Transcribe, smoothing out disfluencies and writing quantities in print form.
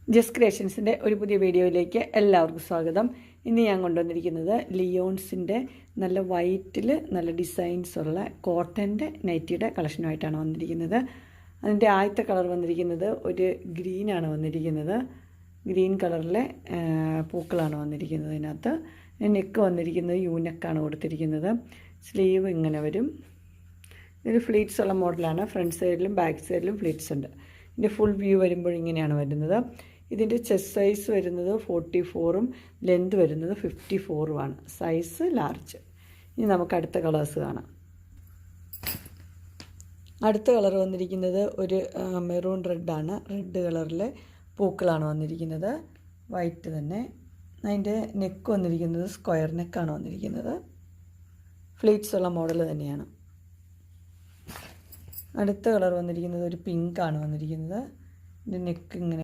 Just ക്രിയേഷൻസിൻ്റെ ഒരു പുതിയ വീഡിയോയിലേക്ക് എല്ലാവർക്കും സ്വാഗതം. ഇന്ന് ഞാൻ കൊണ്ടുവന്നിരിക്കുന്നത് ലിയോൺസിൻ്റെ നല്ല വൈറ്റിൽ നല്ല ഡിസൈൻസ് ഉള്ള കോട്ടൻ്റെ നൈറ്റിയുടെ കളക്ഷനുമായിട്ടാണ് വന്നിരിക്കുന്നത്. അതിൻ്റെ ആദ്യത്തെ കളർ വന്നിരിക്കുന്നത് ഒരു ഗ്രീനാണ് വന്നിരിക്കുന്നത്. ഗ്രീൻ കളറിലെ പൂക്കളാണ് വന്നിരിക്കുന്നത്. ഇതിനകത്ത് നെക്ക് വന്നിരിക്കുന്നത് യൂനെക്കാണ് കൊടുത്തിരിക്കുന്നത്. സ്ലീവ് ഇങ്ങനെ വരും. ഇതൊരു ഫ്ലീറ്റ്സ് ഉള്ള മോഡലാണ്. ഫ്രണ്ട് സൈഡിലും ബാക്ക് സൈഡിലും ഫ്ലീറ്റ്സ് ഉണ്ട്. ഇതിൻ്റെ ഫുൾ വ്യൂ വരുമ്പോൾ ഇങ്ങനെയാണ് വരുന്നത്. ഇതിൻ്റെ ചെസ്റ്റ് സൈസ് വരുന്നത് 44ഉം ലെന്ത് വരുന്നത് 54ഉമാണ്. Size large. ഇനി നമുക്ക് അടുത്ത കളേഴ്സ് കാണാം. അടുത്ത കളർ വന്നിരിക്കുന്നത് ഒരു മെറൂൺ റെഡാണ്. റെഡ് കളറിലെ പൂക്കളാണ് വന്നിരിക്കുന്നത്. വൈറ്റ് തന്നെ. അതിൻ്റെ നെക്ക് വന്നിരിക്കുന്നത് സ്ക്വയർ നെക്കാണ് വന്നിരിക്കുന്നത്. ഫ്ലീറ്റ്സ് ഉള്ള മോഡൽ തന്നെയാണ്. അടുത്ത കളർ വന്നിരിക്കുന്നത് ഒരു പിങ്കാണ് വന്നിരിക്കുന്നത്. ഇതിൻ്റെ നെക്ക് ഇങ്ങനെ